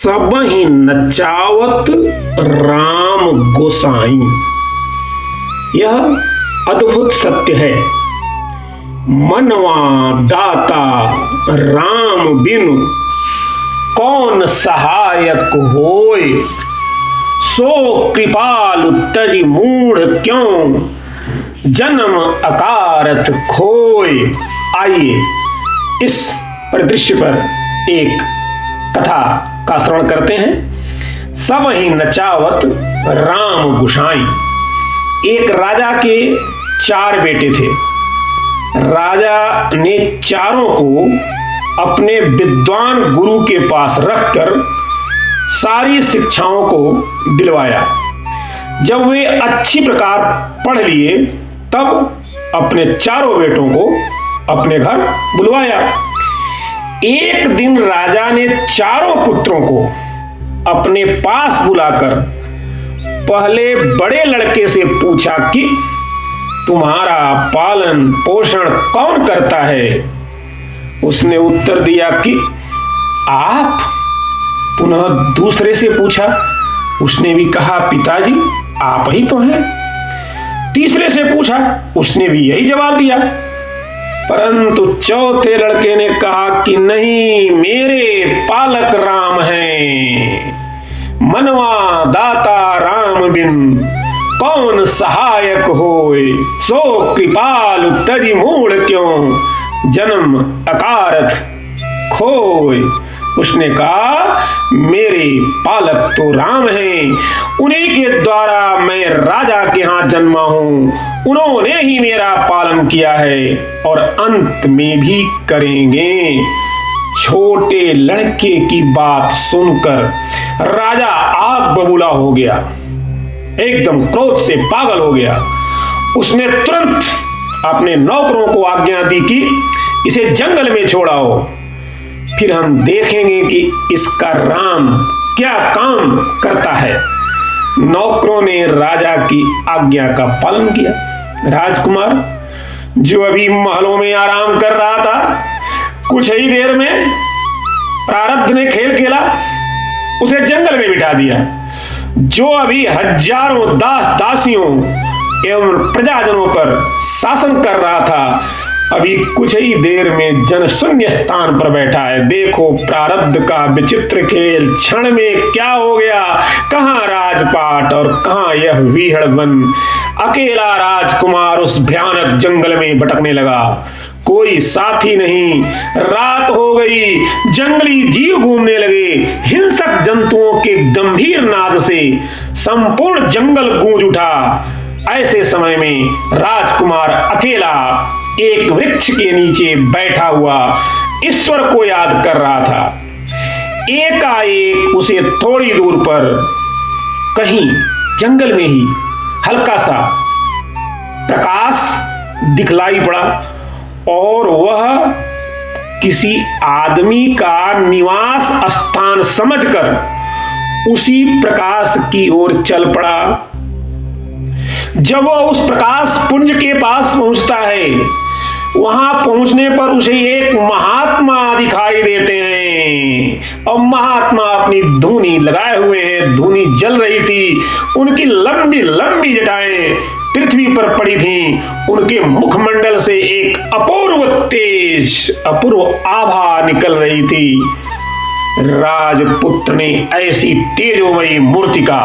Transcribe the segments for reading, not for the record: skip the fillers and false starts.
सबहि नचावत राम गोसाई। यह अद्भुत सत्य है। मनवा दाता राम बिनु कौन सहायक होय। सो कृपालु तजि मूढ़ क्यों जन्म अकारथ खोय। आइए इस परिदृश्य पर एक कथा का श्रवण करते हैं। सबहि नचावत राम गोसाई। एक राजा के 4 बेटे थे। राजा ने चारों को अपने विद्वान गुरु के पास रखकर सारी शिक्षाओं को दिलवाया। जब वे अच्छी प्रकार पढ़ लिए तब अपने चारों बेटों को अपने घर बुलवाया। एक दिन राजा ने चारों पुत्रों को अपने पास बुलाकर पहले बड़े लड़के से पूछा कि तुम्हारा पालन पोषण कौन करता है। उसने उत्तर दिया कि आप। पुनः दूसरे से पूछा। उसने भी कहा पिताजी आप ही तो हैं। तीसरे से पूछा। उसने भी यही जवाब दिया। परंतु चौथे लड़के ने कहा कि नहीं, मेरे पालक राम हैं। मनवा दाता राम बिन कौन सहायक होय। सो कृपालु तजि मूढ़ क्यों जन्म अकारथ खोय। उसने कहा मेरे पालक तो राम हैं। उन्हीं के द्वारा मैं राजा के यहाँ जन्मा हूँ। उन्होंने ही मेरा पालन किया है और अंत में भी करेंगे। छोटे लड़के की बात सुनकर राजा आग बबूला हो गया, एकदम क्रोध से पागल हो गया। उसने तुरंत अपने नौकरों को आज्ञा दी कि इसे जंगल में छोड़ाओ, फिर हम देखेंगे कि इसका राम क्या काम करता है। नौकरों ने राजा की आज्ञा का पालन किया। राजकुमार जो अभी महलों में आराम कर रहा था, कुछ ही देर में प्रारब्ध ने खेल खेला, उसे जंगल में बिठा दिया। जो अभी हजारों दास दासियों एवं प्रजाजनों पर शासन कर रहा था, अभी कुछ ही देर में जनशून्य स्थान पर बैठा है। देखो प्रारब्ध का विचित्र खेल, क्षण में क्या हो गया। कहाँ राजपाट और कहाँ यह विहड़ वन। अकेला राजकुमार उस भयानक जंगल में भटकने लगा। कोई साथी नहीं। रात हो गई। जंगली जीव घूमने लगे। हिंसक जंतुओं के गंभीर नाद से संपूर्ण जंगल गूंज उठा। ऐसे समय में राजकुमार अकेला एक वृक्ष के नीचे बैठा हुआ ईश्वर को याद कर रहा था। एकाएक उसे थोड़ी दूर पर कहीं जंगल में ही हल्का सा प्रकाश दिखलाई पड़ा और वह किसी आदमी का निवास स्थान समझकर उसी प्रकाश की ओर चल पड़ा। जब वह उस प्रकाश पुंज के पास पहुंचता है, वहां पहुंचने पर उसे एक महात्मा दिखाई देते हैं और महात्मा अपनी धूनी लगाए हुए हैं। धूनी जल रही थी। उनकी लंबी लंबी जटाएं पृथ्वी पर पड़ी थीं। उनके मुखमंडल से एक अपूर्व तेज, अपूर्व आभा निकल रही थी। राजपुत्र ने ऐसी तेजोमयी मूर्ति का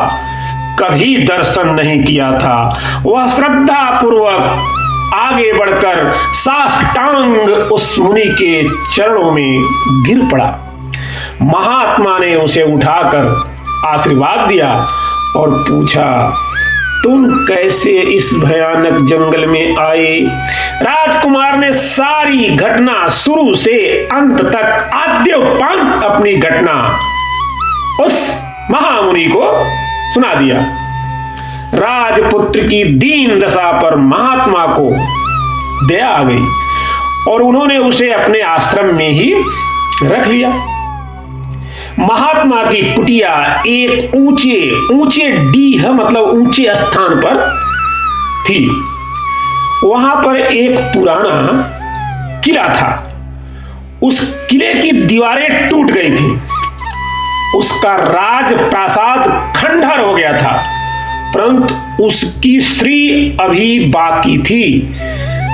कभी दर्शन नहीं किया था। वह श्रद्धा पूर्वक आगे बढ़कर साष्टांग उस मुनि के चरणों में गिर पड़ा। महात्मा ने उसे उठाकर आशीर्वाद दिया और पूछा तुम कैसे इस भयानक जंगल में आए। राजकुमार ने सारी घटना शुरू से अंत तक आद्योपांत अपनी घटना उस महामुनि को सुना दिया। राजपुत्र की दीन दशा पर महात्मा को दया आ गई और उन्होंने उसे अपने आश्रम में ही रख लिया। महात्मा की कुटिया एक ऊंचे डीह मतलब ऊंचे स्थान पर थी। वहां पर एक पुराना किला था। उस किले की दीवारें टूट गई थी। उसका राज प्रासाद खंडहर हो गया था, परंतु उसकी स्त्री अभी बाकी थी।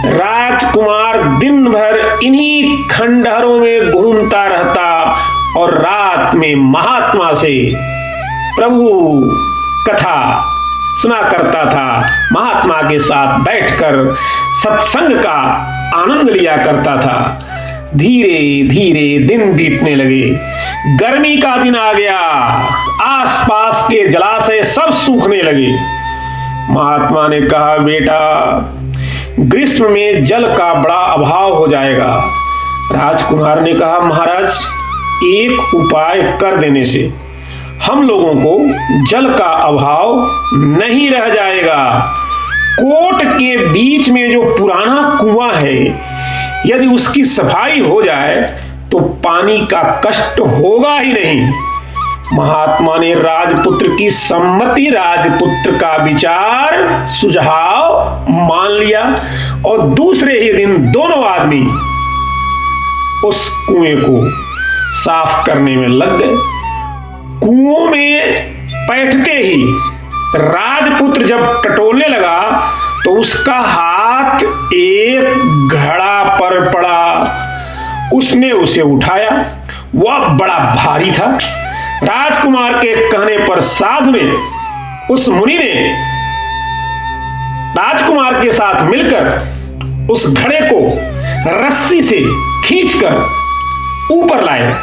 राजकुमार दिन भर इन्हीं खंडहरों में घूमता रहता और रात में महात्मा से प्रभु कथा सुना करता था। महात्मा के साथ बैठकर सत्संग का आनंद लिया करता था। धीरे धीरे दिन बीतने लगे। गर्मी का दिन आ गया। आसपास के जलाशय सब सूखने लगे। महात्मा ने कहा, बेटा, ग्रीष्म में जल का बड़ा अभाव हो जाएगा। राजकुमार ने कहा, महाराज, एक उपाय कर देने से हम लोगों को जल का अभाव नहीं रह जाएगा। कोट के बीच में जो पुराना कुआं है, यदि उसकी सफाई हो जाए तो पानी का कष्ट होगा ही नहीं। महात्मा ने राजपुत्र की सम्मति, राजपुत्र का विचार सुझाव मान लिया और दूसरे ही दिन दोनों आदमी उस कुएं को साफ करने में लग गए। कुओं में बैठते ही राजपुत्र जब टटोलने लगा तो उसका हाथ एक घड़ा पर पड़ा। उसने उसे उठाया। वह बड़ा भारी था। राजकुमार के कहने पर साधु ने, उस मुनि ने राजकुमार के साथ मिलकर उस घड़े को रस्सी से खींचकर ऊपर लाए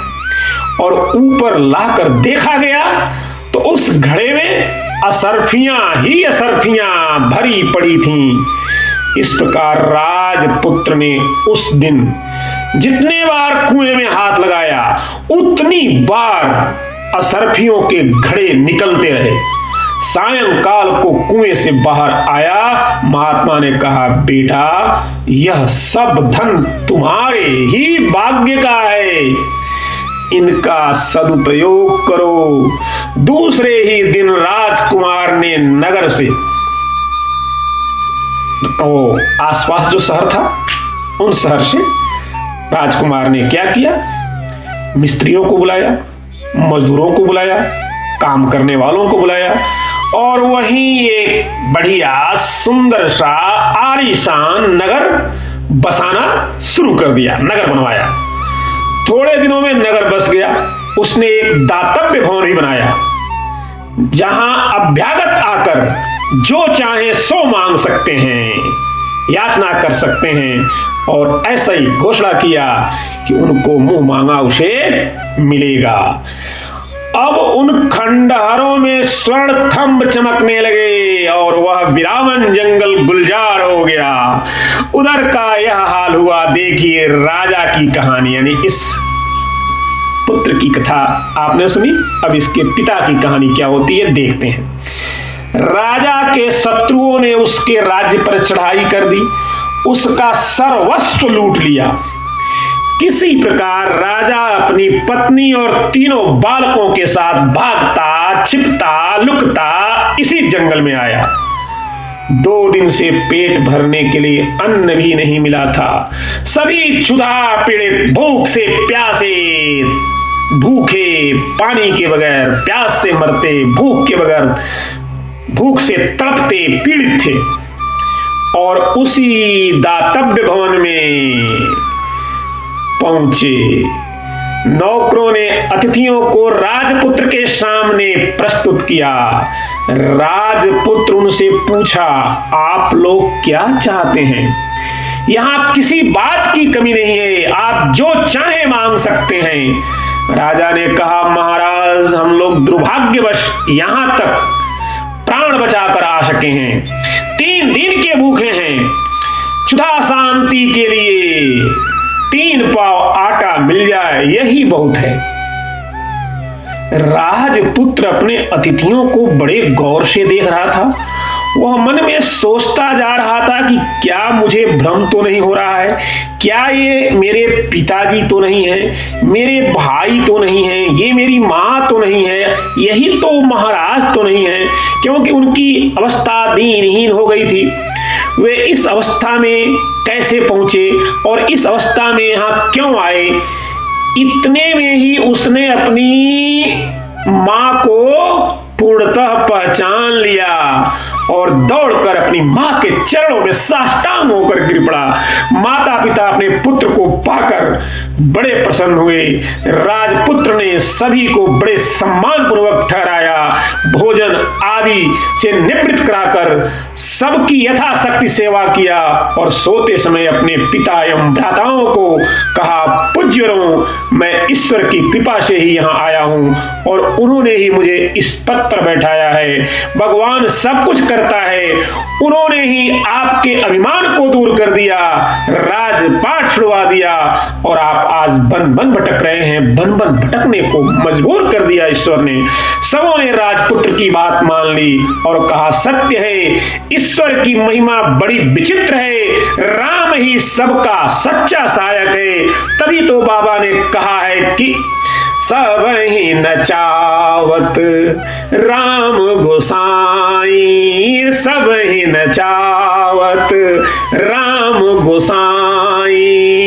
और ऊपर लाकर देखा गया तो उस घड़े में असरफियां ही असरफियां भरी पड़ी थीं। इस प्रकार राजपुत्र ने उस दिन जितने बार कुएं में हाथ लगाया उतनी बार असरफियों के घड़े निकलते रहे। सायंकाल को कुएं से बाहर आया। महात्मा ने कहा, बेटा, यह सब धन तुम्हारे ही भाग्य का है, इनका सदुपयोग करो। दूसरे ही दिन राजकुमार ने नगर से, आसपास जो शहर था, उन शहर से राजकुमार ने क्या किया, मिस्त्रियों को बुलाया, मजदूरों को बुलाया, काम करने वालों को बुलाया और वहीं एक बढ़िया सुंदर सा आलीशान नगर बसाना शुरू कर दिया। नगर बनवाया। थोड़े दिनों में नगर बस गया। उसने एक दातव्य भवन भी बनाया जहां अभ्यागत आकर जो चाहे सो मांग सकते हैं, याचना कर सकते हैं और ऐसा ही घोषणा किया कि उनको मुंह मांगा उसे मिलेगा। अब उन खंडहरों में स्वर्ण खंभ चमकने लगे और वह विरामन जंगल गुलजार हो गया। उधर का यह हाल हुआ। देखिए, राजा की कहानी, यानी इस पुत्र की कथा आपने सुनी। अब इसके पिता की कहानी क्या होती है देखते हैं। राजा के शत्रुओं ने उसके राज्य पर चढ़ाई कर दी, उसका सर्वस्व लूट लिया। किसी प्रकार राजा अपनी पत्नी और तीनों बालकों के साथ भागता, छिपता, लुकता इसी जंगल में आया। 2 दिन से पेट भरने के लिए अन्न भी नहीं मिला था। सभी क्षुधा पीड़ित, भूख से प्यासे, भूखे, पानी के बगैर प्यास से मरते, भूख के बगैर भूख से तड़पते पीड़ित थे। और उसी दातव्य भवन में पहुंचे। नौकरों ने अतिथियों को राजपुत्र के सामने प्रस्तुत किया। राजपुत्र उनसे पूछा, आप लोग क्या चाहते हैं? यहां किसी बात की कमी नहीं है, आप जो चाहे मांग सकते हैं। राजा ने कहा, महाराज, हम लोग दुर्भाग्यवश यहां तक प्राण बचाकर आ सके हैं। 3 दिन के भूखे हैं। क्षुधा शांति के लिए 3 पाव आटा मिल जाए, यही बहुत है। राजपुत्र अपने अतिथियों को बड़े गौर से देख रहा था। वह मन में सोचता जा रहा था कि क्या मुझे भ्रम तो नहीं हो रहा है? क्या ये मेरे पिताजी तो नहीं है, मेरे भाई तो नहीं है, ये मेरी माँ तो नहीं है, यही तो महाराज तो नहीं है? क्योंकि उनकी अवस्था दीनहीन हो गई थी। वे इस अवस्था में कैसे पहुंचे और इस अवस्था में यहाँ क्यों आए? इतने में ही उसने अपनी मां को पूर्णतः पहचान लिया और दौड़कर अपनी मां के चरणों में साष्टांग होकर गिर पड़ा। माता पिता अपने पुत्र को पाकर बड़े प्रसन्न हुए। राजपुत्र ने सभी को बड़े सम्मान पूर्वक ठहराया, भोजन आदि से निवृत्त कराकर सबकी यथाशक्ति सेवा किया और सोते समय अपने पिता एवं भ्राताओं को कहा, पूज्यरों, मैं ईश्वर की कृपा से ही यहाँ आया हूँ और उन्होंने ही मुझे इस पद पर बैठाया है। भगवान सब कुछ करता है, उन्होंने ही आपके अभिमान को दूर कर दिया, राजपाट छुड़वा दिया और आप आज बन बन भटक रहे हैं। बन बन भटकने को मजबूर कर दिया ईश्वर ने। सबों ने राजपुत्र की बात मान ली और कहा, सत्य है, ईश्वर की महिमा बड़ी विचित्र है, राम ही सबका सच्चा सहायक है। तभी तो बाबा ने कहा है कि सब ही नचावत राम गोसाई, सब ही नचावत राम गोसाई।